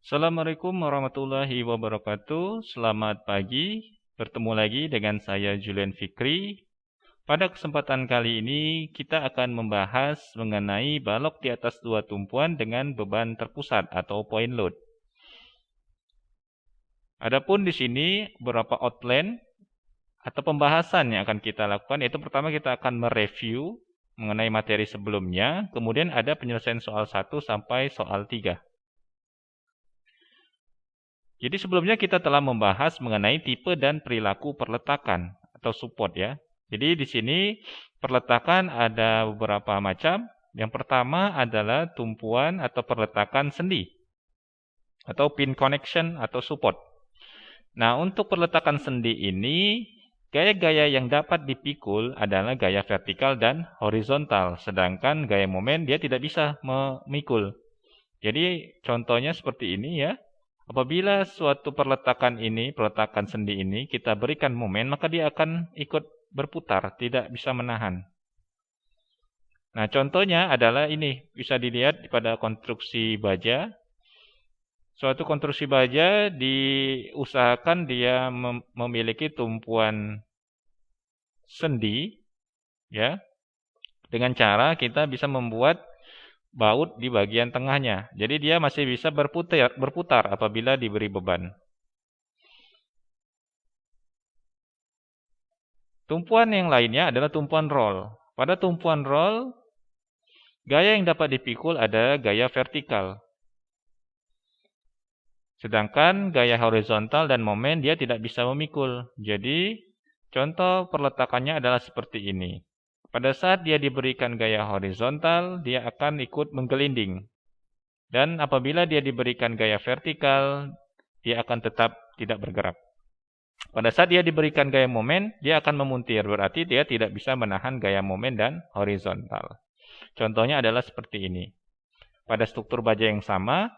Assalamualaikum warahmatullahi wabarakatuh. Selamat pagi. Bertemu lagi dengan saya Julian Fikri. Pada kesempatan kali ini kita akan membahas mengenai balok di atas dua tumpuan dengan beban terpusat atau point load. Adapun di sini beberapa outline atau pembahasan yang akan kita lakukan, yaitu pertama kita akan mereview mengenai materi sebelumnya, kemudian ada penyelesaian soal 1 sampai soal 3. Jadi sebelumnya kita telah membahas mengenai tipe dan perilaku perletakan atau support ya. Jadi di sini perletakan ada beberapa macam. Yang pertama adalah tumpuan atau perletakan sendi atau pin connection atau support. Nah, untuk perletakan sendi ini gaya-gaya yang dapat dipikul adalah gaya vertikal dan horizontal, sedangkan gaya momen dia tidak bisa memikul. Jadi contohnya seperti ini ya. Apabila suatu perletakan sendi ini, kita berikan momen, maka dia akan ikut berputar, tidak bisa menahan. Nah, contohnya adalah ini, bisa dilihat pada konstruksi baja. Suatu konstruksi baja diusahakan dia memiliki tumpuan sendi, ya, dengan cara kita bisa membuat baut di bagian tengahnya. Jadi dia masih bisa berputar apabila diberi beban. Tumpuan yang lainnya adalah tumpuan roll. Pada tumpuan roll, gaya yang dapat dipikul ada gaya vertikal. Sedangkan gaya horizontal dan momen dia tidak bisa memikul. Jadi contoh perletakannya adalah seperti ini. Pada saat dia diberikan gaya horizontal, dia akan ikut menggelinding. Dan apabila dia diberikan gaya vertikal, dia akan tetap tidak bergerak. Pada saat dia diberikan gaya momen, dia akan memuntir. Berarti dia tidak bisa menahan gaya momen dan horizontal. Contohnya adalah seperti ini. Pada struktur baja yang sama,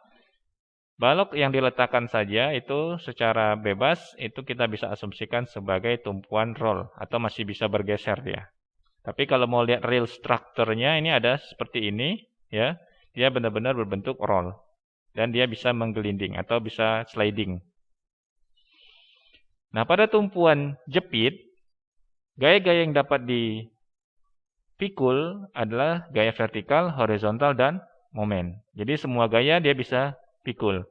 balok yang diletakkan saja itu secara bebas, itu kita bisa asumsikan sebagai tumpuan roll atau masih bisa bergeser dia. Tapi kalau mau lihat real strukturnya ini ada seperti ini, ya. Dia benar-benar berbentuk roll dan dia bisa menggelinding atau bisa sliding. Nah, pada tumpuan jepit, gaya-gaya yang dapat dipikul adalah gaya vertikal, horizontal dan momen. Jadi semua gaya dia bisa pikul.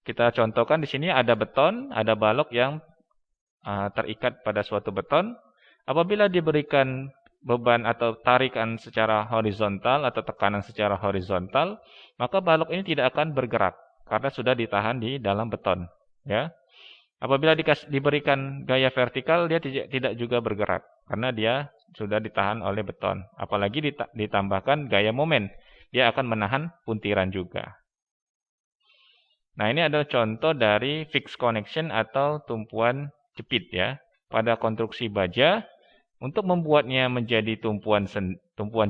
Kita contohkan di sini ada beton, ada balok yang terikat pada suatu beton. Apabila diberikan beban atau tarikan secara horizontal atau tekanan secara horizontal, maka balok ini tidak akan bergerak karena sudah ditahan di dalam beton, ya. Apabila diberikan gaya vertikal, dia tidak juga bergerak karena dia sudah ditahan oleh beton. Apalagi ditambahkan gaya momen, dia akan menahan puntiran juga. Nah, ini adalah contoh dari fixed connection atau tumpuan jepit ya. Pada konstruksi baja, untuk membuatnya menjadi tumpuan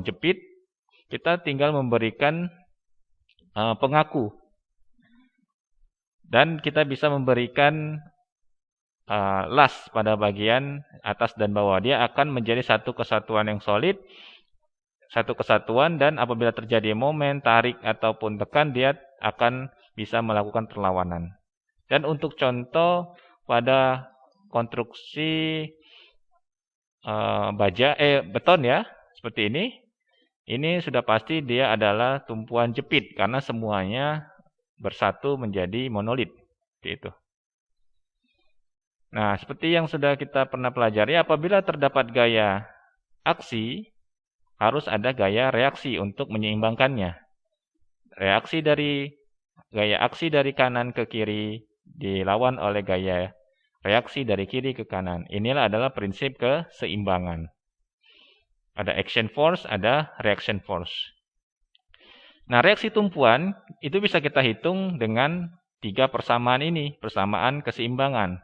jepit, kita tinggal memberikan pengaku. Dan kita bisa memberikan las pada bagian atas dan bawah. Dia akan menjadi satu kesatuan yang solid, satu kesatuan, dan apabila terjadi momen, tarik, ataupun tekan, dia akan bisa melakukan perlawanan. Dan untuk contoh pada konstruksi beton ya, seperti ini. Ini sudah pasti dia adalah tumpuan jepit karena semuanya bersatu menjadi monolit. Itu. Nah, seperti yang sudah kita pernah pelajari, apabila terdapat gaya aksi, harus ada gaya reaksi untuk menyeimbangkannya. Gaya aksi dari kanan ke kiri dilawan oleh gaya reaksi dari kiri ke kanan. Inilah adalah prinsip keseimbangan. Ada action force, ada reaction force. Nah, reaksi tumpuan itu bisa kita hitung dengan 3 persamaan ini, persamaan keseimbangan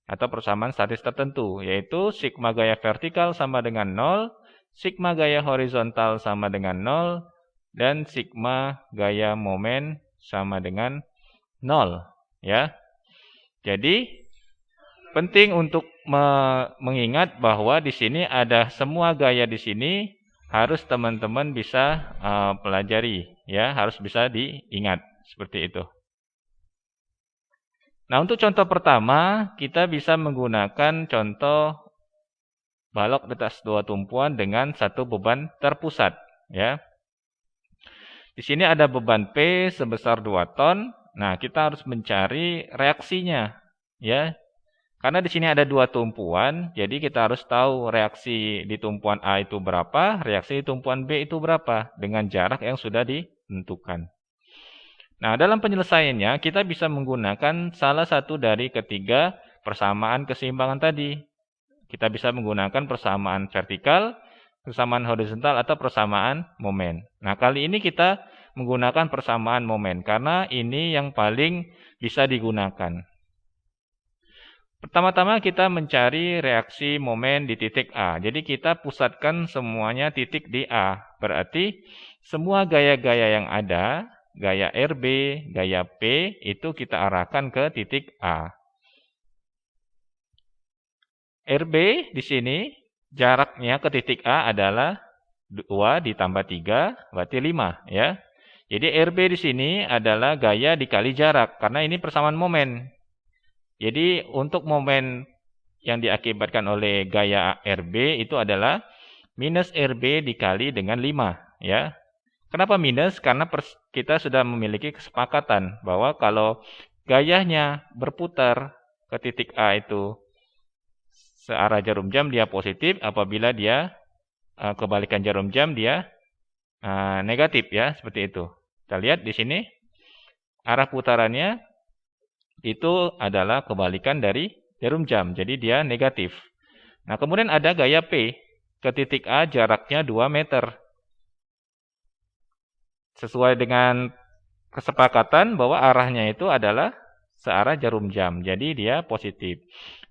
atau persamaan statis tertentu, yaitu sigma gaya vertikal sama dengan 0, sigma gaya horizontal sama dengan 0, dan sigma gaya momen sama dengan 0, ya. Jadi penting untuk mengingat bahwa di sini ada semua gaya di sini harus teman-teman bisa pelajari, ya, harus bisa diingat seperti itu. Nah, untuk contoh pertama, kita bisa menggunakan contoh balok di atas dua tumpuan dengan satu beban terpusat, ya. Di sini ada beban P sebesar 2 ton. Nah, kita harus mencari reaksinya, ya. Karena di sini ada dua tumpuan, jadi kita harus tahu reaksi di tumpuan A itu berapa, reaksi di tumpuan B itu berapa, dengan jarak yang sudah ditentukan. Nah, dalam penyelesaiannya, kita bisa menggunakan salah satu dari ketiga persamaan keseimbangan tadi. Kita bisa menggunakan persamaan vertikal, persamaan horizontal, atau persamaan momen. Nah, kali ini kita menggunakan persamaan momen, karena ini yang paling bisa digunakan. Pertama-tama kita mencari reaksi momen di titik A. Jadi kita pusatkan semuanya titik di A. Berarti semua gaya-gaya yang ada, gaya RB, gaya P, itu kita arahkan ke titik A. RB di sini jaraknya ke titik A adalah 2 ditambah 3, berarti 5, ya. Jadi RB di sini adalah gaya dikali jarak, karena ini persamaan momen. Jadi untuk momen yang diakibatkan oleh gaya RB itu adalah minus RB dikali dengan 5, ya. Kenapa minus? Karena kita sudah memiliki kesepakatan bahwa kalau gayanya berputar ke titik A itu searah jarum jam, dia positif. Apabila dia kebalikan jarum jam, dia negatif, ya, seperti itu. Kita lihat di sini arah putarannya itu adalah kebalikan dari jarum jam, jadi dia negatif. Nah, kemudian ada gaya P. Ke titik A jaraknya 2 meter. Sesuai dengan kesepakatan bahwa arahnya itu adalah searah jarum jam, jadi dia positif.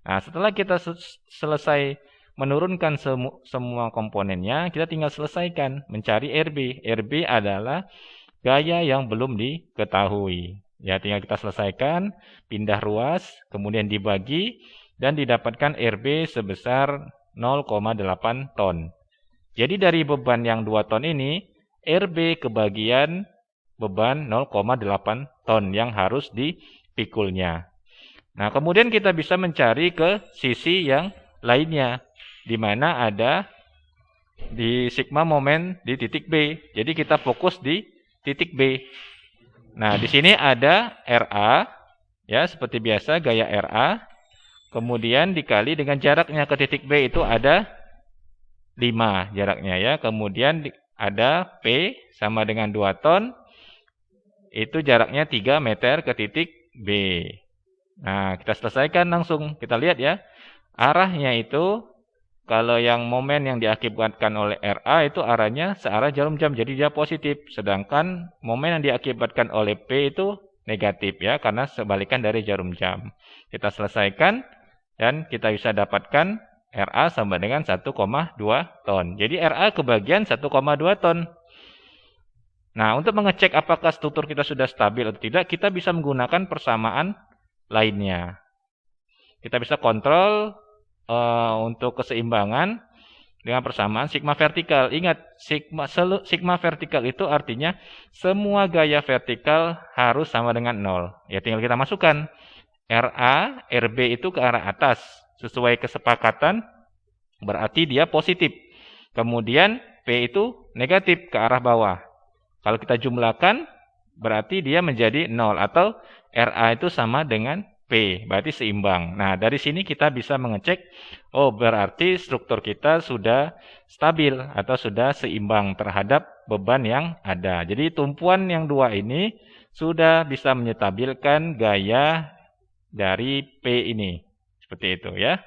Nah, setelah kita selesai menurunkan semua komponennya, kita tinggal selesaikan mencari RB. RB adalah gaya yang belum diketahui. Ya, tinggal kita selesaikan, pindah ruas, kemudian dibagi, dan didapatkan RB sebesar 0,8 ton. Jadi dari beban yang 2 ton ini, RB kebagian beban 0,8 ton yang harus dipikulnya. Nah, kemudian kita bisa mencari ke sisi yang lainnya, di mana ada di sigma momen di titik B. Jadi kita fokus di titik B. Nah, di sini ada RA, ya, seperti biasa gaya RA. Kemudian dikali dengan jaraknya ke titik B itu ada 5 jaraknya, ya. Kemudian ada P sama dengan 2 ton. Itu jaraknya 3 meter ke titik B. Nah, kita selesaikan langsung. Kita lihat, ya. Arahnya itu kalau yang momen yang diakibatkan oleh RA itu arahnya searah jarum jam, jadi dia positif. Sedangkan momen yang diakibatkan oleh P itu negatif, ya, karena sebalikan dari jarum jam. Kita selesaikan dan kita bisa dapatkan RA sama dengan 1,2 ton. Jadi RA kebagian 1,2 ton. Nah, untuk mengecek apakah struktur kita sudah stabil atau tidak, kita bisa menggunakan persamaan lainnya. Kita bisa kontrol untuk keseimbangan dengan persamaan sigma vertikal. Ingat, sigma vertikal itu artinya semua gaya vertikal harus sama dengan 0. Ya, tinggal kita masukkan RA, RB itu ke arah atas. Sesuai kesepakatan, berarti dia positif. Kemudian P itu negatif ke arah bawah. Kalau kita jumlahkan, berarti dia menjadi 0. Atau RA itu sama dengan P, berarti seimbang. Nah, dari sini kita bisa mengecek, oh berarti struktur kita sudah stabil atau sudah seimbang terhadap beban yang ada. Jadi tumpuan yang 2 ini sudah bisa menyetabilkan gaya dari P ini. Seperti itu, ya.